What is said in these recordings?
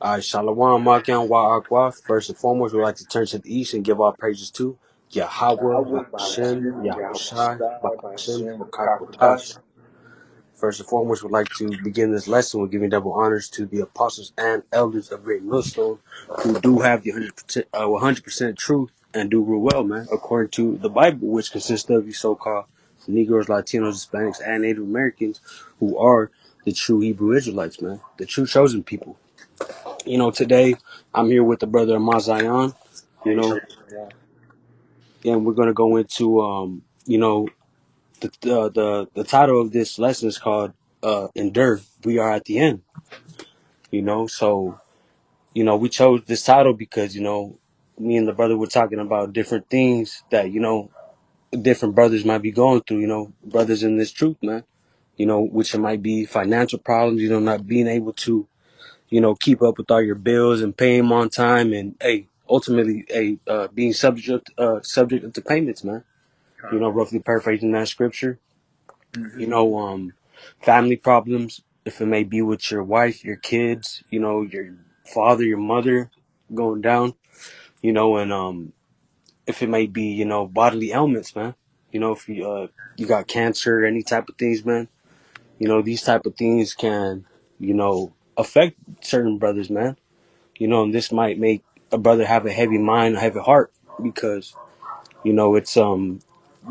Shalom, Makan Wa'akwa. First and foremost, we'd like to turn to the east and give our praises to Yahweh, Ba'ashem, Yahushai, Ba'ashem, Bakakwatash. First and foremost, we'd like to begin this lesson with giving double honors to the apostles and elders of Great Millstone who do have the 100% truth and do real well, man, according to the Bible, which consists of you so-called Negroes, Latinos, Hispanics, and Native Americans who are the true Hebrew Israelites, man, the true chosen people. Today I'm here with the brother Mazayan, and we're gonna go into the title of this lesson is called Endure. We are at the end. So we chose this title because me and the brother were talking about different things that different brothers might be going through. Brothers in this truth, man. Which it might be financial problems. Not being able to keep up with all your bills and pay them on time, and ultimately, being subject to payments, man. Roughly paraphrasing that scripture. Family problems, if it may be with your wife, your kids, your father, your mother going down, and if it may be, bodily ailments, man. If you got cancer, any type of things, man. These type of things can, affect certain brothers, man. And this might make a brother have a heavy mind, a heavy heart, because it's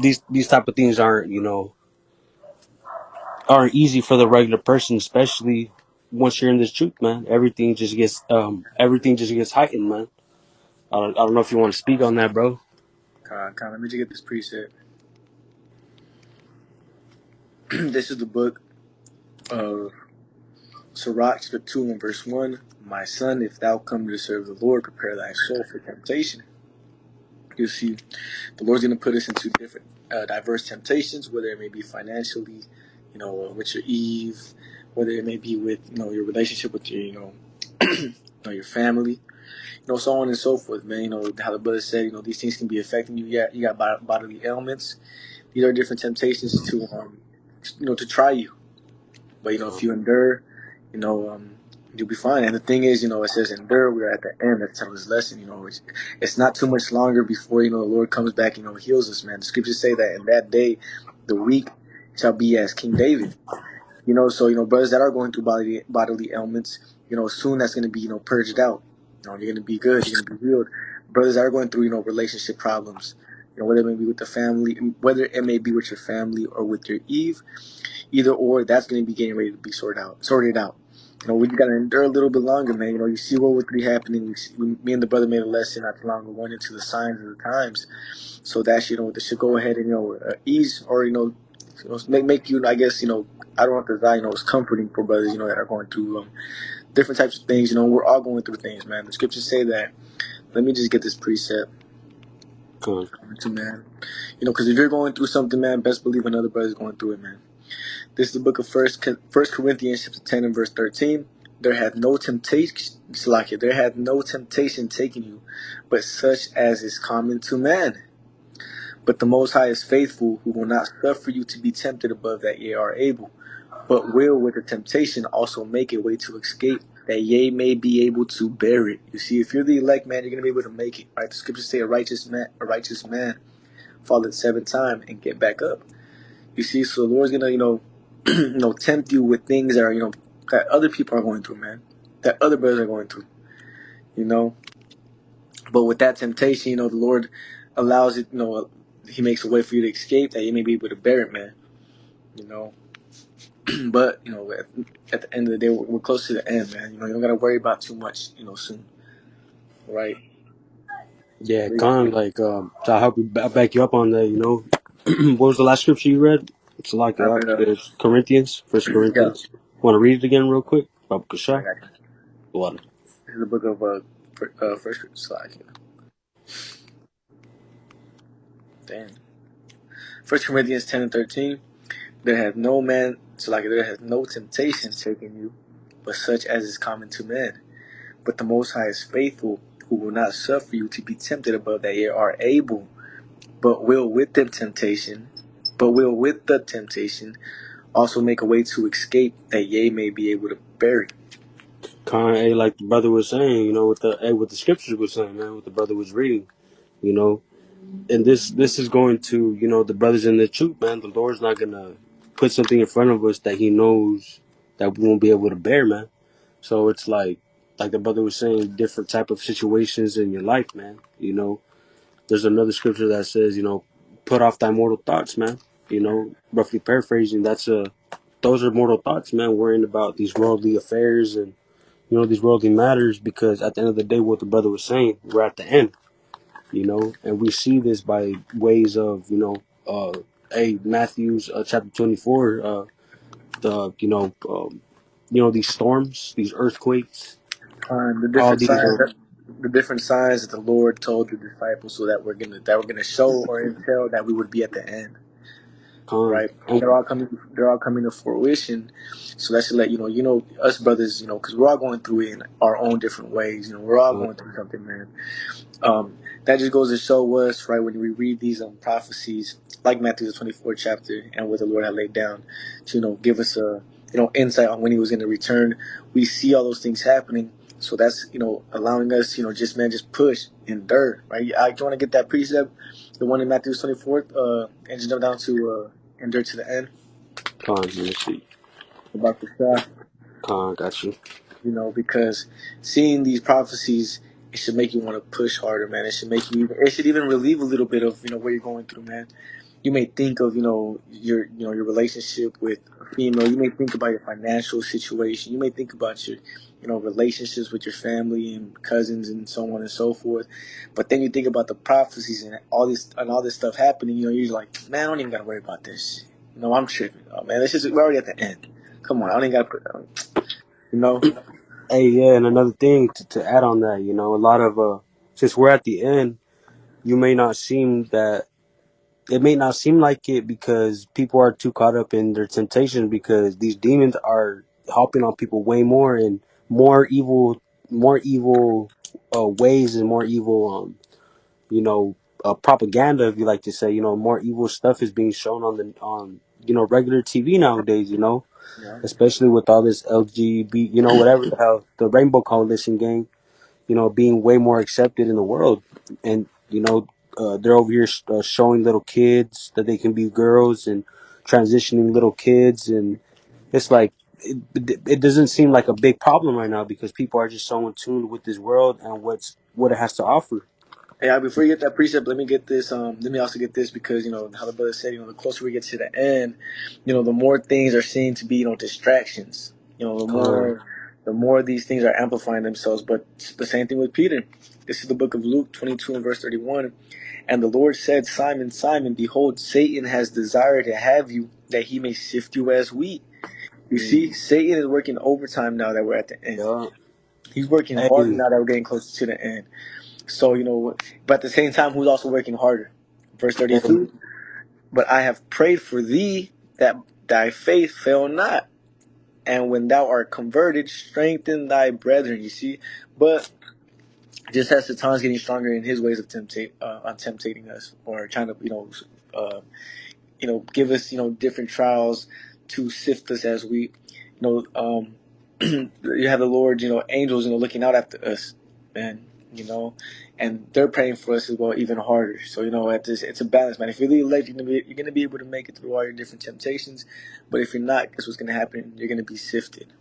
these type of things aren't easy for the regular person, especially once you're in this truth, man. Everything just gets heightened, man. I don't know if you want to speak on that, bro. Let me just get this preset. This is the book of Sirach, chapter 2 and verse 1. My son, if thou come to serve the Lord, prepare thy soul for temptation. You see, the Lord's going to put us into different, diverse temptations, whether it may be financially, with your Eve, whether it may be with, your relationship with your, your family, so on and so forth, man. How the brother said, these things can be affecting you. Yeah, you got bodily ailments. These are different temptations to try you. But, if you endure, you'll be fine. And the thing is, it says endure. We're at the end. That's telling this lesson. It's not too much longer before, the Lord comes back, heals us, man. The scriptures say that in that day, the weak shall be as King David. So, brothers that are going through bodily ailments, soon that's going to be, purged out. You're going to be good. You're going to be healed. Brothers that are going through, relationship problems, whether it may be with the family, whether it may be with your family or with your Eve, either or, that's going to be getting ready to be sorted out. We got to endure a little bit longer, man. You see World War III happening. Me and the brother made a lesson not too long ago, going into the signs of the times. So that they should go ahead and ease or make you, I guess, I don't want to die. It's comforting for brothers that are going through different types of things. We're all going through things, man. The scriptures say that. Let me just get this precept. Cool. Man, because if you're going through something, man, best believe another brother's going through it, man. This is the book of First Corinthians chapter 10 and verse 13. There hath no temptation taken you, but such as is common to man. But the Most High is faithful, who will not suffer you to be tempted above that ye are able, but will with the temptation also make a way to escape, that ye may be able to bear it. You see, if you're the elect, man, you're gonna be able to make it. Right? The scriptures say a righteous man falleth 7 times and get back up. You see, so the Lord's gonna, tempt you with things that are, that other people are going through, man. That other brothers are going through, But with that temptation, the Lord allows it, He makes a way for you to escape, that you may be able to bear it, man. But, at the end of the day, we're close to the end, man. You don't gotta worry about too much, soon. Right? Yeah, kind of like to help you back you up on that. What was the last scripture you read? It's like I read, it's Corinthians, First yeah, Corinthians. Want to read it again real quick? Baba I Kasha? got you. Water. This is the book of, First Slide. Damn. 1 Corinthians 10 and 13. There hath no temptation taken you, but such as is common to men. But the Most High is faithful, who will not suffer you to be tempted above that ye are able, but will with the temptation also make a way to escape, that ye may be able to bear it. Hey, like the brother was saying, what the scriptures was saying, man, what the brother was reading, you know, and this is going to, the brothers in the truth, man. The Lord's not gonna put something in front of us that He knows that we won't be able to bear, man. So it's like the brother was saying, different type of situations in your life, man. There's another scripture that says, put off thy mortal thoughts, man. Roughly paraphrasing, those are mortal thoughts, man. Worrying about these worldly affairs and these worldly matters, because at the end of the day, what the brother was saying, we're at the end, and we see this by ways of, Matthew's chapter 24, the, these storms, these earthquakes, The all different these, signs that the different signs that the Lord told the disciples, so that we're gonna show or entail that we would be at the end, con, right? They're all coming to fruition. So that should let us brothers, because we're all going through it in our own different ways. We're all con, going through something, man. That just goes to show us, right, when we read these prophecies, like Matthew the 24th chapter, and what the Lord had laid down to, give us a, insight on when He was going to return. We see all those things happening, so that's, allowing us, just push, endure, right? Do you want to get that precept, the one in Matthew 24th, and just jump down to endure to the end let me see. about the stuff. Got you. Because seeing these prophecies, it should make you want to push harder, man. It should even relieve a little bit of, what you're going through, man. You may think of, your relationship with a female. You may think about your financial situation. You may think about your, relationships with your family and cousins and so on and so forth. But then you think about the prophecies and all this stuff happening. You're like, man, I don't even gotta worry about this shit. I'm tripping. Oh man, we're already at the end. Come on, I don't even gotta put, you know. Hey, yeah, and another thing to add on that, a lot of since we're at the end, you may not seem that it may not seem like it because people are too caught up in their temptation, because these demons are helping on people way more and more evil ways, and more evil you know propaganda, if you like to say. More evil stuff is being shown on regular TV nowadays. Yeah. Especially with all this LGBT, whatever the hell, the Rainbow Coalition gang, being way more accepted in the world. And, they're over here showing little kids that they can be girls, and transitioning little kids. And it's like, it doesn't seem like a big problem right now, because people are just so in tune with this world and what it has to offer. Yeah, before you get that precept, let me get this. Let me also get this, because how the brother said, the closer we get to the end, the more things are seen to be, distractions. The Con, more these things are amplifying themselves. But the same thing with Peter. This is the book of Luke 22 and verse 31. And the Lord said, Simon, Simon, behold, Satan has desired to have you, that he may sift you as wheat. You see, Satan is working overtime now that we're at the end. yeah. He's working harder Hey, now that we're getting closer to the end. So, but at the same time, who's also working harder? Verse hey, 32, but I have prayed for thee that thy faith fail not. And when thou art converted, strengthen thy brethren. You see, but just as Satan's getting stronger in his ways of temptating us, or trying to, uh, give us, different trials to sift us as we, you have the Lord, angels, looking out after us, man, and they're praying for us as well, even harder. So, it's a balance, man. If you're really elect, you're gonna be able to make it through all your different temptations. But if you're not, guess what's gonna happen? You're gonna be sifted.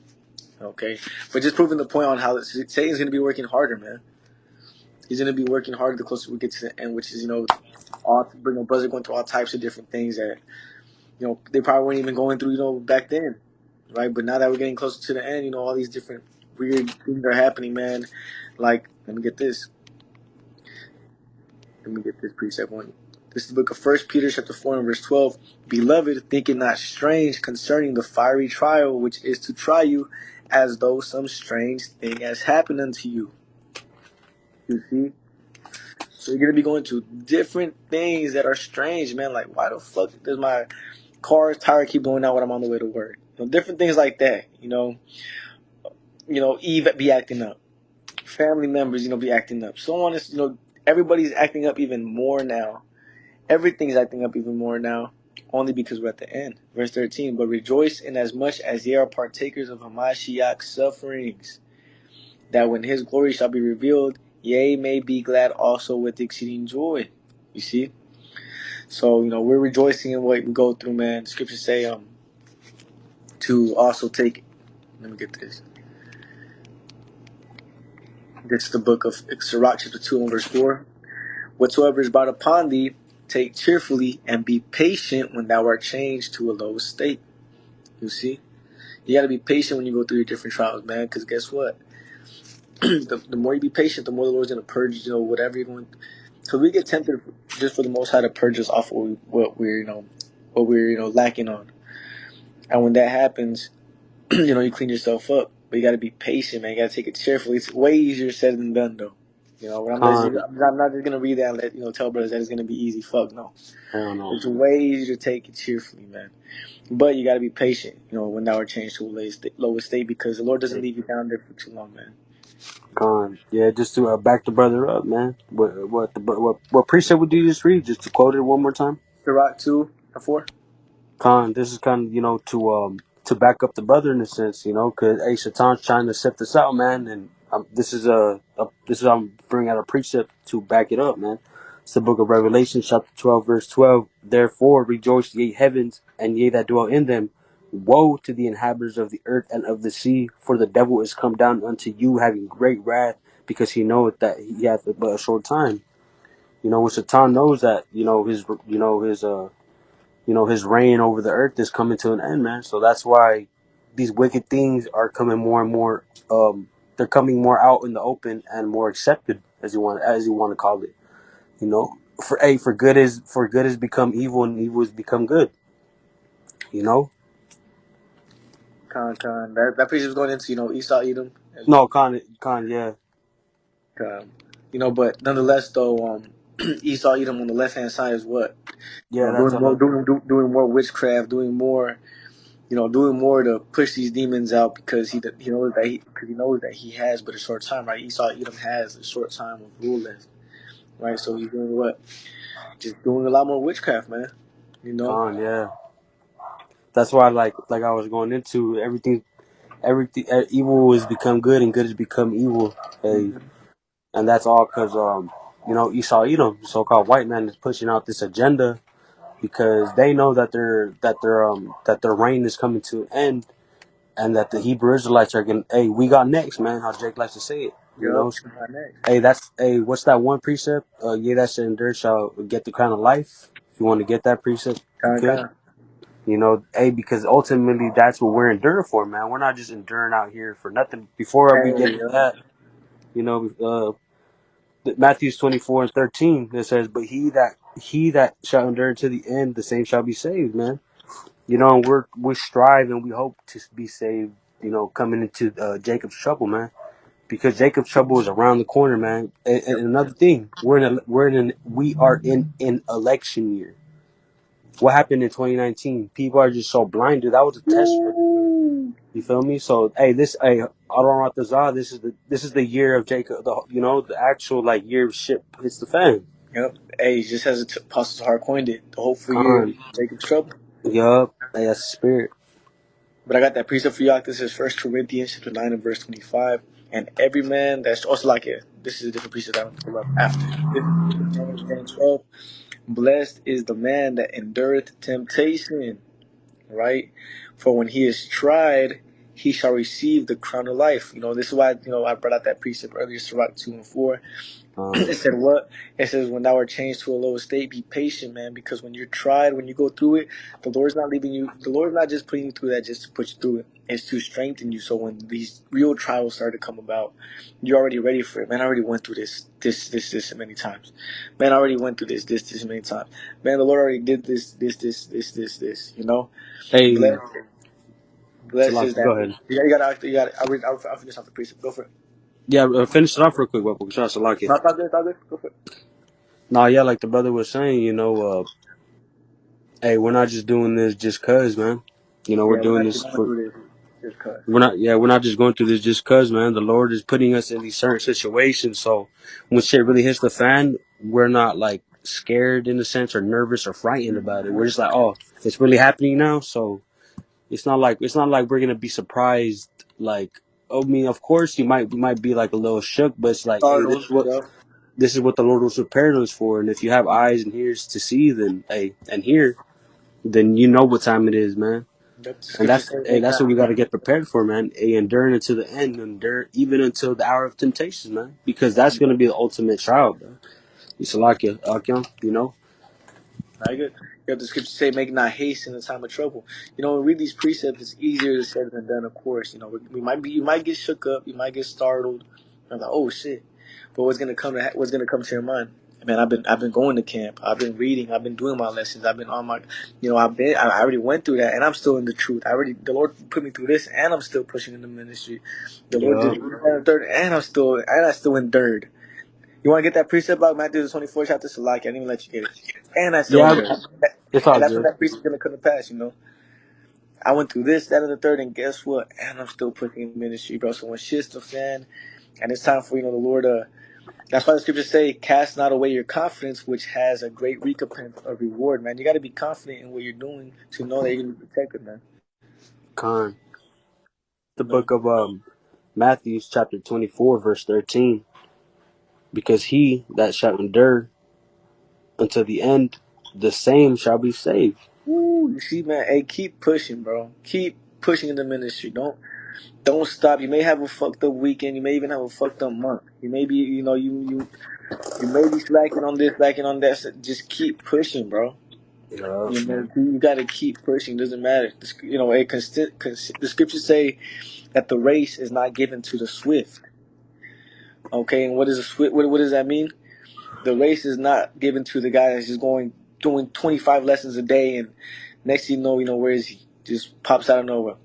Okay, but just proving the point on how Satan's gonna be working harder, man. He's gonna be working harder the closer we get to the end, which is, all brothers are going through all types of different things that they probably weren't even going through, back then, right? But now that we're getting closer to the end, all these different weird things are happening, man. Like, let me get this. Let me get this precept one. This is the book of 1 Peter chapter 4 and verse 12. Beloved, think it not strange concerning the fiery trial which is to try you, as though some strange thing has happened unto you. You see? So you're going to be going to different things that are strange, man. Like, why the fuck does my car's tire keep blowing out when I'm on the way to work? Different things like that. Eve be acting up. Family members, be acting up. So on, everybody's acting up even more now. Everything's acting up even more now, only because we're at the end. Verse 13, but rejoice in as much as ye are partakers of Hamashiach's sufferings. that when his glory shall be revealed, ye may be glad also with exceeding joy. You see? So, we're rejoicing in what we go through, man. The scriptures say to also take, let me get this. This is the book of Sirach, chapter 2 and verse 4. Whatsoever is brought upon thee, take cheerfully, and be patient when thou art changed to a low estate. You see? You got to be patient when you go through your different trials, man, because guess what? the more you be patient, the more the Lord's going to purge, whatever you're going through. Because we get tempted just for the Most High to purge us off what we're lacking on. And when that happens, you clean yourself up. But you got to be patient, man. You got to take it cheerfully. It's way easier said than done, though. But Con, I'm not just gonna read that and tell brothers that it's gonna be easy. Fuck no. hell no. It's way easier to take it cheerfully, man. But you gotta be patient. When thou art changed to a lower state, because the Lord doesn't leave you down there for too long, man. Con, yeah, just to back the brother up, man. What precept would you just read? Just to quote it one more time. Sirach 2:4. Con, this is kind of to back up the brother in a sense, because Satan's trying to sift us out, man, and I'm bringing out a precept to back it up, man. It's the book of Revelation, chapter 12, verse 12. Therefore rejoice, ye heavens, and ye that dwell in them. Woe to the inhabitants of the earth and of the sea, for the devil is come down unto you, having great wrath, because he knoweth that he hath but a short time. When Satan knows that, his reign over the earth is coming to an end, man. So that's why these wicked things are coming more and more. They're coming more out in the open and more accepted, as you want to call it. For good is become evil, and evil has become good. Con. That priest was going into Esau, Edom as No, well. con, yeah, But nonetheless, though, Esau, Edom on the left hand side is what yeah. That's doing a more, lot. doing more witchcraft, doing more. Doing more to push these demons out because he knows that he has but a short time, right? Esau Edom has a short time of rule left, right? So he's doing what? Just doing a lot more witchcraft, man. Con, yeah. That's why, like I was going into everything. Evil has become good, and good has become evil. Hey, Mm-hmm. and that's all because Esau Edom, so-called white man, is pushing out this agenda because they know that their reign is coming to an end, and that the Hebrew Israelites are going. Hey, we got next, man. How Jake likes to say it. Yup. Right next. Hey, what's that one precept? Yeah, that shall endure shall get the crown of life. If you want to get that precept, you could. Kind. Hey, because ultimately that's what we're enduring for, man. We're not just enduring out here for nothing. Before we get Hey, into that, Matthew 24:13, it says, "But he that shall endure to the end, the same shall be saved," man. And we strive and we hope to be saved. Coming into Jacob's trouble, man, because Jacob's trouble is around the corner, man. And yep. another thing, we are in an election year. What happened in 2019? People are just so blinded. That was a test for. Woo. You feel me? So Adon Ratazah, this is the year of Jacob. The actual year of shit hits the fan. Yep. Hey, just as Apostle Har coined it, the hopeful year of Con, Jacob's trouble. yup, hey, that's the spirit. But I got that precept for y'all. This is 1 Corinthians chapter 9 and verse 25. And every man that's also like it. This is a different precept that I'm pull up after. This is the book of James 10:12. Blessed is the man that endureth temptation, right? For when he is tried, he shall receive the crown of life. This is why, I brought out that precept earlier, Sirach 2 and 4. It said what? It says, when thou art changed to a lower state, be patient, man, because when you're tried, when you go through it, the Lord's not leaving you. The Lord's not just putting you through that just to put you through it. It's to strengthen you. So when these real trials start to come about, you're already ready for it. Man, I already went through this many times. Man, I already went through this many times. Man, the Lord already did this. Hey, Blessed, blessed is Salaki, go that. ahead. You got it. I'll finish off the precept. Go for it. Yeah, finish it off real quick, Weapon. Salaki. No, it's all good. It's all good. Go for it. Nah, yeah, like the brother was saying, hey, we're not just doing this just cause, man. We're Yeah, we're doing not just this going for. through this just cause. We're not just going through this just cause, man. The Lord is putting us in these certain situations. So when shit really hits the fan, we're not scared in a sense or nervous or frightened about it. We're just like, oh, it's really happening now. So it's not like we're gonna be surprised I mean, of course, you might be like a little shook, but it's like, hey, Startled. Yep. this is what the Lord was preparing us for. And if you have eyes and ears to see, then hey, and hear, then you know what time it is, man. Yep. The And scriptures say, make that's what not. we got to get prepared for, man. Hey, enduring until the end, endure even until the hour of temptation, man, because that's going to be the ultimate trial, bro. It's like you know. Very good. You have the scriptures say, make not haste in the time of trouble. You know, when we read these precepts, it's easier said than done, of course. You know, you might get shook up, you might get startled. I'm like, oh shit. But what's gonna come to your mind? Man, I've been going to camp. I've been reading. I've been doing my lessons. I've been on my, I already went through that, and I'm still in the truth. The Lord put me through this, and I'm still pushing in the ministry. The Lord Yeah, did the third, and I still endured. You want to get that precept about Matthew the 24th chapter? Salaki, I didn't even let you get it. And I still yeah, endured. it's all And that's when good. that precept's going to come to pass, you know? I went through this, that, and the third, and guess what? And I'm still pushing ministry, bro. So when shit's the fan, and it's time for, the Lord, that's why the scriptures say, cast not away your confidence, which has a great recompense of reward, man. You got to be confident in what you're doing to know that you're going to be protected, man. Con the You know? book of Matthew chapter 24 verse 13, because he that shall endure until the end, the same shall be saved. Woo, you see, man, hey, keep pushing, bro. Keep pushing in the ministry. Don't stop. You may have a fucked up weekend. You may even have a fucked up month. You may be, you may be slacking on this, slacking on that. So just keep pushing, bro. Yeah. You got to keep pushing. Doesn't matter. The scriptures say that the race is not given to the swift. Okay, and what is a swift? What does that mean? The race is not given to the guy that's just doing 25 lessons a day, and next thing you know, where is he? Just pops out of nowhere.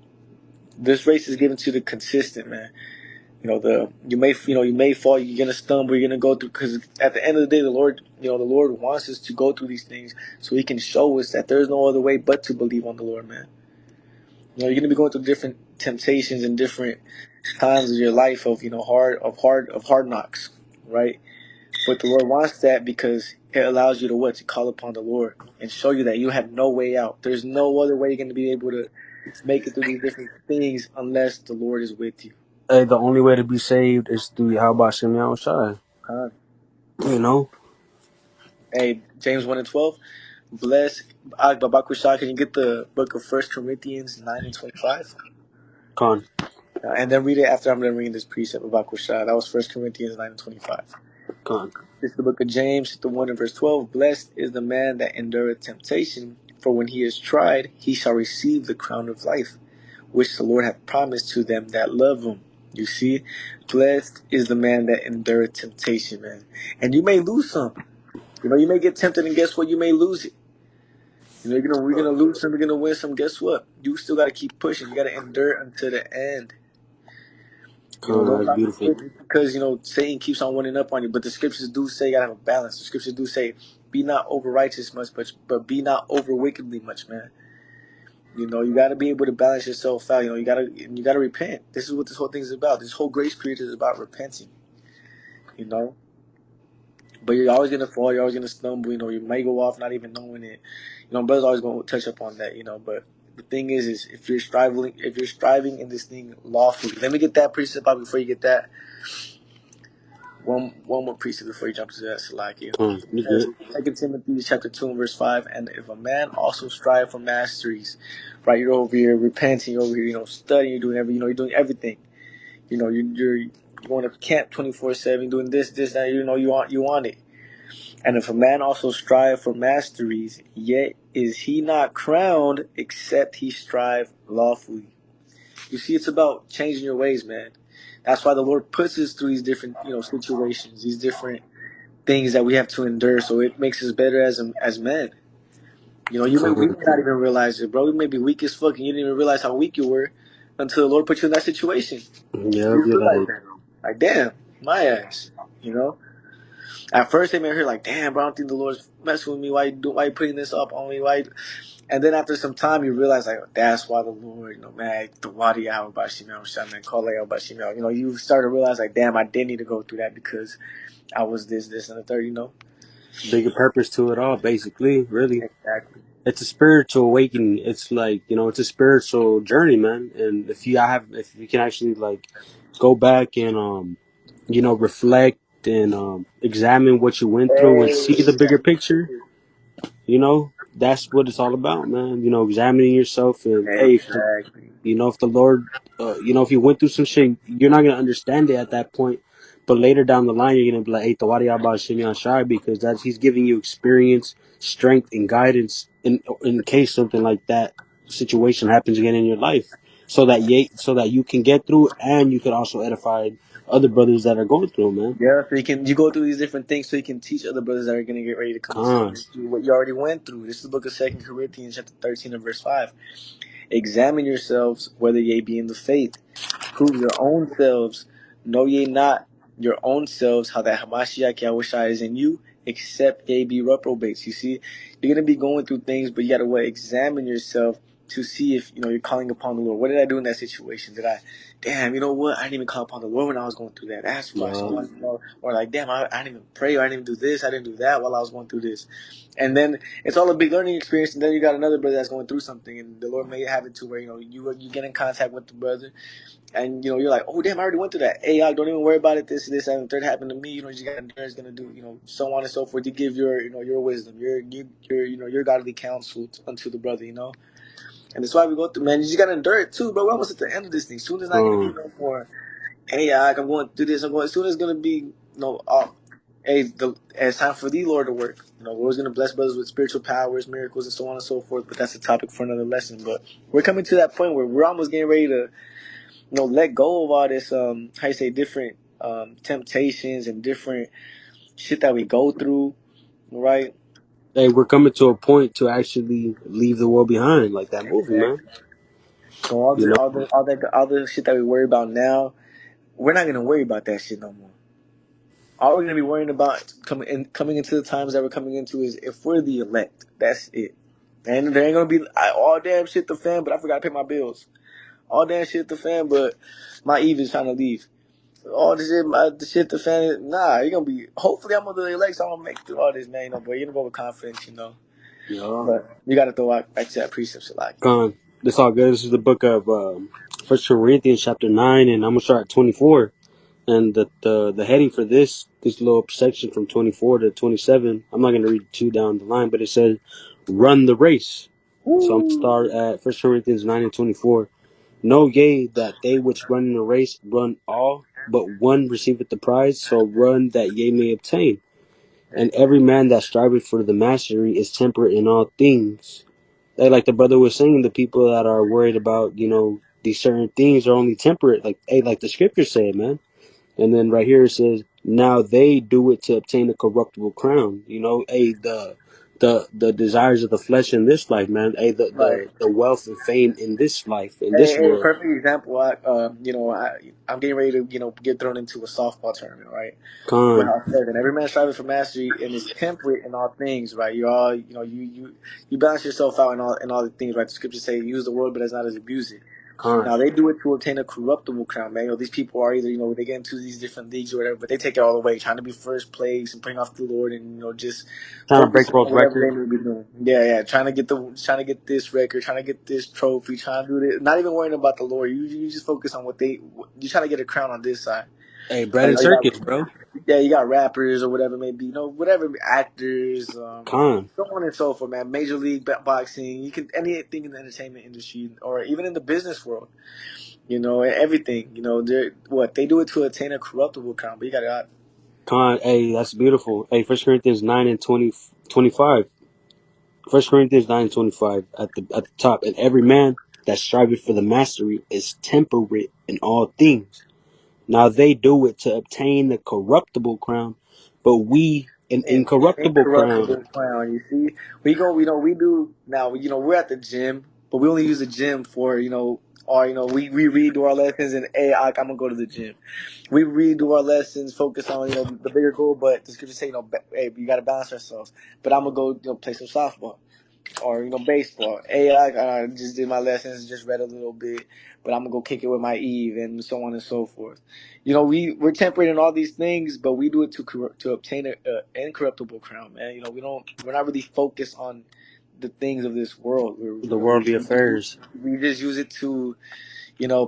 This race is given to the consistent, man. You may fall, you're gonna stumble, you're gonna go through, because at the end of the day, the Lord wants us to go through these things so He can show us that there's no other way but to believe on the Lord, man. You're gonna be going through different temptations and different times of your life of hard knocks, right? But the Lord wants that because it allows you to call upon the Lord and show you that you have no way out. There's no other way you're gonna be able to make it through these different things unless the Lord is with you. Hey, the only way to be saved is through Yahweh Shem Yahushai. Huh? You know? Hey, James 1 and 12. Bless Babakusha. Can you get the book of 1 Corinthians 9 and 25? Con, And then read it after I'm done reading this precept of Babakusha. That was 1 Corinthians 9 and 25. con. This is the book of James, the 1 and verse 12. Blessed is the man that endureth temptation, for when he is tried, he shall receive the crown of life, which the Lord hath promised to them that love him. You see, blessed is the man that endureth temptation, man. And you may lose some. You may get tempted, and guess what? You may lose it. We're gonna lose some, we're gonna win some. Guess what? You still gotta keep pushing. You gotta endure until the end. Con, Don't that's stop beautiful. because Satan keeps on winning up on you. But the scriptures do say you gotta have a balance. The scriptures do say, "Be not over righteous much, but be not over wickedly much, man." You gotta be able to balance yourself out. You gotta repent. This is what this whole thing is about. This whole grace period is about repenting. You know. But you're always gonna fall. You're always gonna stumble. You may go off not even knowing it. Brother's always gonna touch up on that. But the thing is if you're striving in this thing lawfully. Let me get that precept out before you get that. One more precept before you jump to that, Salaki. Con, you It says, good? 2 Timothy chapter 2 and verse 5, and if a man also strive for masteries, right? You're over here repenting, you're over here, studying, you're doing everything. You're going to camp 24/7, doing this, that. You want it. And if a man also strive for masteries, yet is he not crowned, except he strive lawfully. You see, it's about changing your ways, man. That's why the Lord puts us through these different, situations, these different things that we have to endure. So it makes us better as men. We may Con. not even realize it, bro. We may be weak as fuck, and you didn't even realize how weak you were until the Lord put you in that situation. Yeah, You you're realize like, that, like, damn, my ass. You know. At first, they may hear like, "Damn, bro, I don't think the Lord's messing with me. Why you putting this up on me? Why?" And then after some time, you realize like, that's why the Lord, man, the Wadi out by Shimel, Shaman, Kale out by Shimel. You start to realize like, damn, I did need to go through that because I was this, and the third. bigger purpose to it all, basically, really. Exactly. it's a spiritual awakening. It's like, it's a spiritual journey, man. And if you can actually like go back and reflect and examine what you went through and see the bigger picture, that's what it's all about, man. Examining yourself and hey, Exactly. if the Lord, if you went through some shit, you're not gonna understand it at that point. But later down the line, you're gonna be like, "Hey, Tawari Abba Shimyan Shai," because that's he's giving you experience, strength, and guidance in case something like that situation happens again in your life, so that you can get through and you can also edify other brothers that are going through, man. Yeah, so you go through these different things so you can teach other brothers that are gonna get ready to come Con, through what you already went through. This is the book of Second Corinthians chapter 13 and verse 5. Examine yourselves whether ye be in the faith. Prove your own selves. Know ye not your own selves how that Hamashiach Yahushua is in you, except ye be reprobates. You see, you're gonna be going through things, but you gotta examine yourself to see if you're calling upon the Lord. What did I do in that situation? Did I, damn, you know what? I didn't even call upon the Lord when I was going through that. That's why. So, yeah, or like, damn, I didn't even pray, or I didn't even do this, I didn't do that while I was going through this. And then it's all a big learning experience. And then you got another brother that's going through something, and the Lord may have it to where you get in contact with the brother, and you're like, oh damn, I already went through that. Hey, don't even worry about it. This, and the third happened to me. You just got endurance, gonna do, so on and so forth. You give your wisdom, your godly counsel unto the brother, And that's why we go through, man. You just gotta endure it too, bro. We're almost at the end of this thing. Soon as not gonna be con, no more. Hey, I'm going through this. I'm going. Soon as gonna be hey, it's time for the Lord to work. Lord's gonna bless brothers with spiritual powers, miracles, and so on and so forth. But that's a topic for another lesson. But we're coming to that point where we're almost getting ready to, let go of all this, how you say, different temptations and different shit that we go through, right? hey, we're coming to a point to actually leave the world behind, like that movie, man. Exactly. So all You the know, all the shit that we worry about now, we're not gonna worry about that shit no more. All we're gonna be worrying about coming into the times that we're coming into is if we're the elect. That's it. And there ain't gonna be all damn shit the fan, but I forgot to pay my bills. All damn shit the fan, but my Eve is trying to leave. All this shit, the shit the fan. Nah, you're gonna be. Hopefully, I'm gonna the elect, so I'm gonna make through all this, man. But you're gonna go with confidence. yeah. But you gotta throw out back to that precept, Shalaki. Con, this all good. This is the book of First Corinthians, chapter 9, and I'm gonna start at 24. And the heading for this little section from 24 to 27, I'm not gonna read two down the line, but it says, "Run the race." So I'm gonna Woo! start at First Corinthians 9 and 24. Know ye that they which run in the race run all, but one receiveth the prize. So run that ye may obtain. And every man that striveth for the mastery is temperate in all things. Like the brother was saying, the people that are worried about, these certain things are only temperate. Like the scripture said, man. And then right here it says, now they do it to obtain a corruptible crown. The desires of the flesh in this life, man. Right. The wealth and fame in this life, in this Hey, world. perfect example. I'm getting ready to, get thrown into a softball tournament, right? Where Con, I said, and every man striving for mastery and is temperate in all things, right? You're all, you balance yourself out in all the things, right? The scriptures say, use the word, but as not as abuse it. con, Now they do it to obtain a corruptible crown, man. These people are either, they get into these different leagues or whatever, but they take it all the way, trying to be first place and putting off the Lord and just trying to break focusing world on whatever they record. may be doing. Yeah, yeah, trying to get this record, trying to get this trophy, trying to do this. Not even worrying about the Lord. You just focus on you trying to get a crown on this side. Hey, bread Like and oh, you circus, got bro. yeah, you got rappers or whatever it may be, whatever actors, Con, so on and so forth, man. Major league boxing, you can anything in the entertainment industry or even in the business world. Everything. They do it to attain a corruptible crown, but you got con. Hey, that's beautiful. Hey, First Corinthians 9 and 25. First Corinthians 9 and 25 at the top. And every man that striveth for the mastery is temperate in all things. Now they do it to obtain the corruptible crown, but we an an incorruptible crown. incorruptible crown. You see, we do now. We're at the gym, but we only use the gym for or we redo our lessons and hey, I'm gonna go to the gym. We redo our lessons, focus on the bigger goal, but the scriptures say hey, we gotta balance ourselves. But I'm gonna go play some softball or baseball. Hey, I just did my lessons, just read a little bit, but I'm gonna go kick it with my Eve and so on and so forth. We're temperate in all these things, but we do it to obtain an incorruptible crown, man. We're not really focused on the things of this world. The worldly affairs. We just use it to,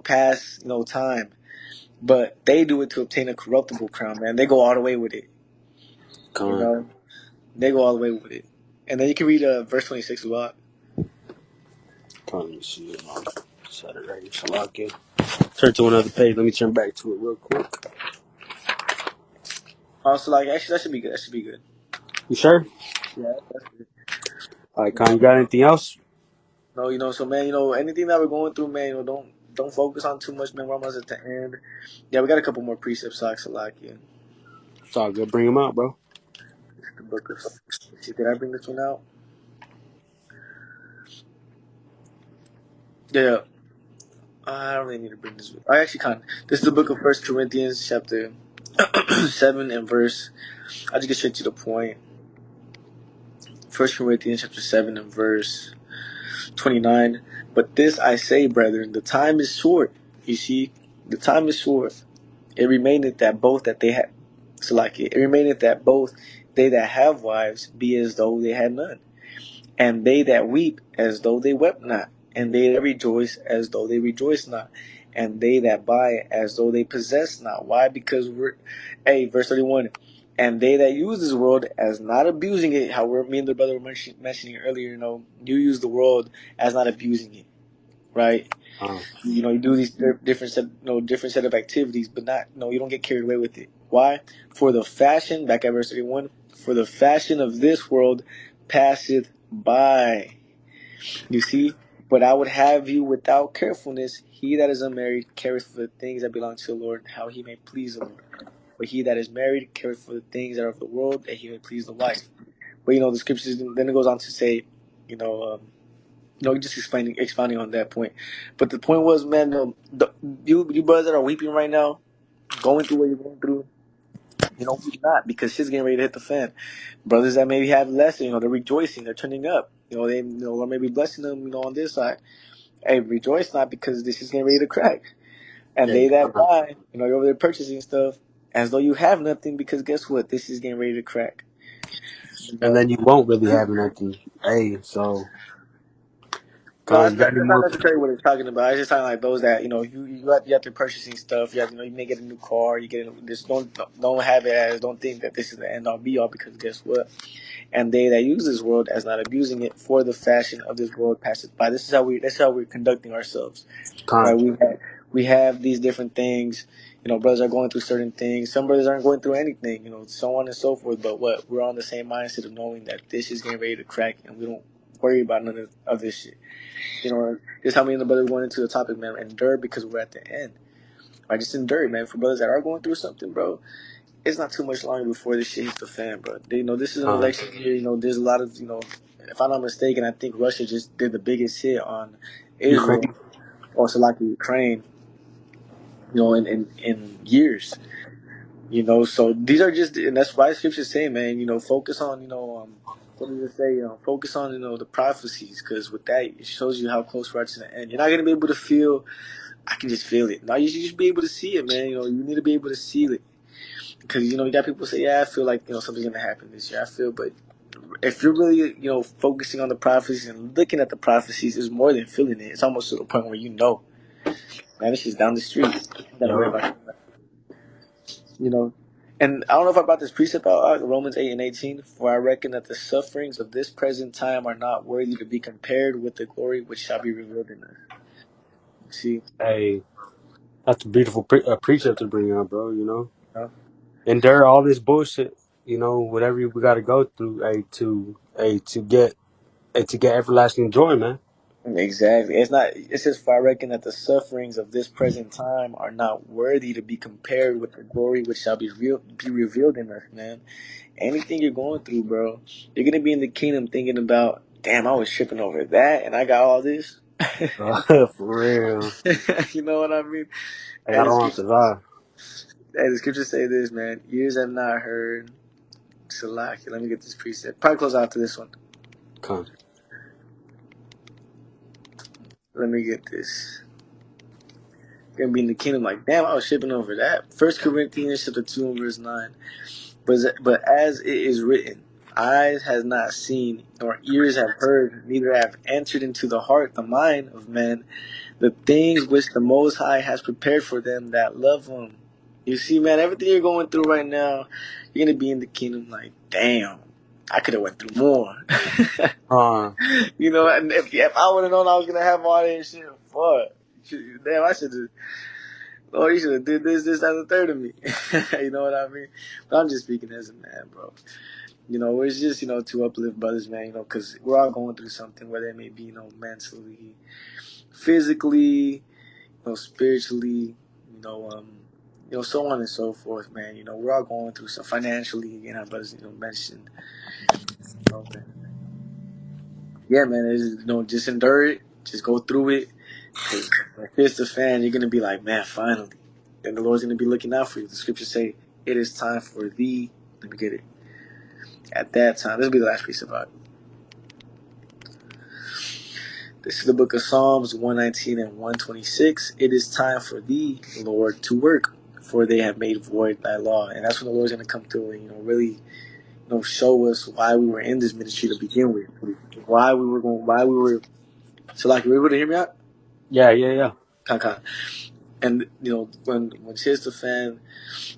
pass, time. But they do it to obtain a corruptible crown, man. They go all the way with it. You Con. know, they go all the way with it. And then you can read verse 26 as well. Let me see. Set it right here. Salakia. Turn to another page. Let me turn back to it real quick. Also, like, actually, that should be good. That should be good. You sure? Yeah, that's good. All right, Con. You got anything else? No, so man, anything that we're going through, man, don't focus on too much, man. We're almost at the end. Yeah, we got a couple more precepts, Salakia. It's all good. Bring them out, bro. The book of. Did I bring this one out? Yeah. I don't really need to bring this. I actually can't. This is the book of First Corinthians, chapter 7 and verse. I'll just get straight to the point. First Corinthians, chapter 7 and verse 29. But this I say, brethren, the time is short. You see, the time is short. It remaineth that both that they have. So like it remaineth that both they that have wives be as though they had none, and they that weep as though they wept not, and they that rejoice as though they rejoice not, and they that buy as though they possess not. Why? Because verse 31, and they that use this world as not abusing it, how me and the brother were mentioning earlier, you use the world as not abusing it, right? You do these different set of activities, but not, you don't get carried away with it. Why? For the fashion, back at verse 31, for the fashion of this world passeth by. You see? But I would have you without carefulness. He that is unmarried careth for the things that belong to the Lord, how he may please the Lord. But he that is married careth for the things that are of the world, that he may please the wife. But the scriptures, then it goes on to say, just expounding on that point. But the point was, man, you brothers that are weeping right now, going through what you're going through, weep not, because shit's getting ready to hit the fan. Brothers that maybe have less, they're rejoicing, they're turning up. Lord may be blessing them, on this side. Hey, rejoice not, because this is getting ready to crack. And Hey, they that buy, you're over there purchasing stuff as though you have nothing, because guess what? This is getting ready to crack. and then you won't really have nothing. Hey, so No, Con, that's you got not, any that's not more? necessarily what it's talking about. It's just talking like those that you have to purchasing stuff. You have you may get a new car. You get this. Don't have it as, don't think that this is the end all be all, because guess what? And they that use this world as not abusing it, for the fashion of this world passeth by. This is how we're conducting ourselves, right? Con. We have these different things. Brothers are going through certain things. Some brothers aren't going through anything. So on and so forth. But what, we're on the same mindset of knowing that this is getting ready to crack, and we don't worry about none of this shit. Just how me and the brother going into the topic, man. Endure, because we're at the end. I just endure, man. For brothers that are going through something, bro, it's not too much longer before this shit hits the fan, bro. This is an Con. election year. There's a lot of, if I'm not mistaken, I think Russia just did the biggest hit on Israel, Ukraine. also like Ukraine, in years. So these are just, and that's why scriptures say, man, focus on, what does it say? Focus on, the prophecies, because with that, it shows you how close we're to the end. You're not going to be able to feel, I can just feel it. No, you should just be able to see it, man. You need to be able to see it. Because, you got people say, yeah, I feel like, something's going to happen this year. I feel, but if you're really, focusing on the prophecies and looking at the prophecies, it's more than feeling it. It's almost to the point where man, this is down the street. You got to worry Yo. about it. And I don't know if I brought this precept out, Romans 8 and 18. For I reckon that the sufferings of this present time are not worthy to be compared with the glory which shall be revealed in us. See? Hey, that's a beautiful precept to bring up, bro. Uh, Endure all this bullshit. Whatever we got to go through. To get everlasting joy, man. Exactly. It says, for I reckon that the sufferings of this present time are not worthy to be compared with the glory which shall be revealed in us, man. Anything you're going through, bro, you're going to be in the kingdom thinking about, damn, I was tripping over that and I got all this. For real. You know what I mean? Hey, I don't want to survive. The scriptures say this, man. Ears have not heard. Salaki. Let me get this precept. Probably close out to this one. Con. Let me get this. Gonna be in the kingdom like, damn, I was shipping over that. First Corinthians chapter 2 and verse 9. But as it is written, eyes has not seen, nor ears have heard, neither have entered into the heart, the mind of man, the things which the Most High has prepared for them that love Him. You see, man, everything you're going through right now, you're gonna be in the kingdom like, damn, I could have went through more. You know, and if I would have known I was gonna have all this shit, fuck, damn, I should have. Lord, you should have did this, that, and the third of me. You know what I mean? But I'm just speaking as a man, bro. You know, it's just, you know, to uplift brothers, man, you know, because we're all going through something, whether it may be, you know, mentally, physically, you know, spiritually, so on and so forth, man. You know, we're all going through some financially, again, our brothers, you know, mentioned. Man. Yeah, man, it's, you know, just endure it, just go through it. Because if it's the fan, you're going to be like, man, finally. Then the Lord's going to be looking out for you. The scriptures say, it is time for thee. Let me get it. At that time, this will be the last piece about it. This is the book of Psalms 119 and 126. It is time for thee, Lord, to work, for they have made void thy law. And that's when the Lord's going to come through and, you know, really, you know, show us why we were in this ministry to begin with. So, like, you were able to hear me out? Yeah. And, you know, when shit's the fan,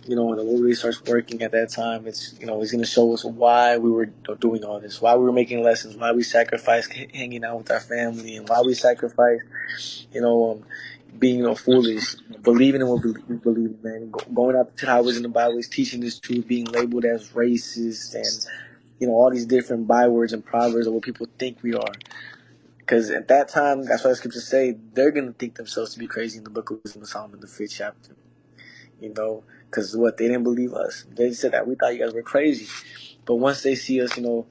you know, when the Lord really starts working at that time, it's, you know, He's going to show us why we were doing all this, why we were making lessons, why we sacrificed hanging out with our family, and why we sacrificed, you know, being, you know, foolish, believing in what we believe, man, going out to how it was in the Bible, is teaching this truth, being labeled as racist, and, you know, all these different bywords and proverbs of what people think we are. Because at that time, that's why the scriptures say they're going to think themselves to be crazy in the book of Wisdom of Solomon, the 5th chapter. You know, because what, they didn't believe us. They said that we thought you guys were crazy. But once they see us, you know,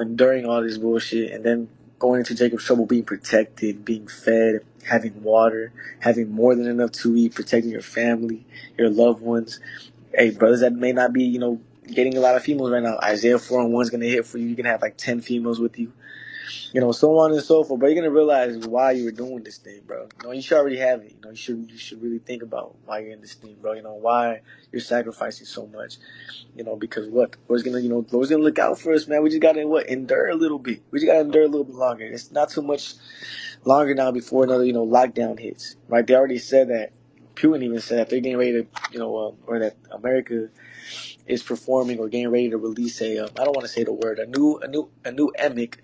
enduring all this bullshit, and then going into Jacob's trouble, being protected, being fed, having water, having more than enough to eat, protecting your family, your loved ones. Hey, brothers that may not be, you know, getting a lot of females right now, Isaiah 4 and 1 is going to hit for you. You can have like 10 females with you. You know, so on and so forth. But you're gonna realize why you were doing this thing, bro. You know, you should already have it. You know, you should really think about why you're in this thing, bro. You know, why you're sacrificing so much. You know, because what? Lord's gonna look out for us, man. We just gotta endure a little bit. We just gotta endure a little bit longer. It's not too much longer now before another, you know, lockdown hits. Right? They already said that. Putin even said that they're getting ready to, you know, or that America is performing or getting ready to release a, I don't want to say the word, a new emic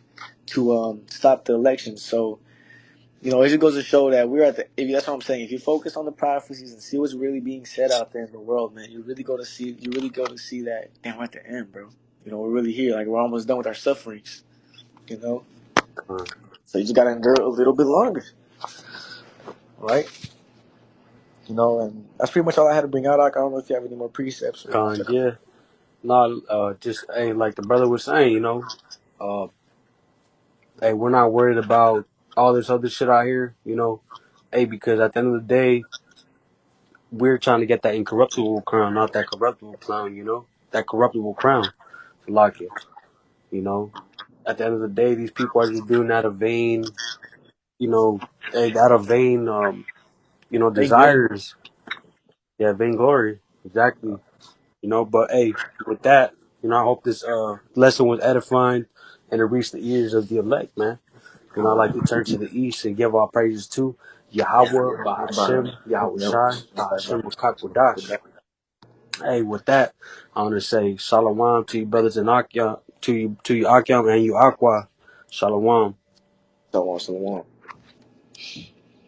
to stop the election. So, you know, it just goes to show that we're at the. If that's what I'm saying. If you focus on the prophecies and see what's really being said out there in the world, man, you really go to see. You really go to see that. Damn, we're at the end, bro. You know, we're really here. Like, we're almost done with our sufferings. You know, so you just gotta endure a little bit longer, right? You know, and that's pretty much all I had to bring out. I don't know if you have any more precepts or. Yeah. No, just, hey, like the brother was saying, you know, hey, we're not worried about all this other shit out here, you know, hey, because at the end of the day, we're trying to get that incorruptible crown, not that corruptible crown, you know, that corruptible crown to lock it, you know. At the end of the day, these people are just doing out of vain, you know, out of vain, you know, Thank you. desires. Yeah, vainglory, exactly. You know, but hey, with that, you know, I hope this lesson was edifying and it reached the ears of the elect, man. You know, I like to turn to the east and give all praises to Yahweh, Bahashem, Yahweh Shai, Bahashem, Kakwadash. Hey, with that, I want to say Shalom to you brothers in Akyam, to you Akyam and you Aqua. Shalom. Shalom, shalom.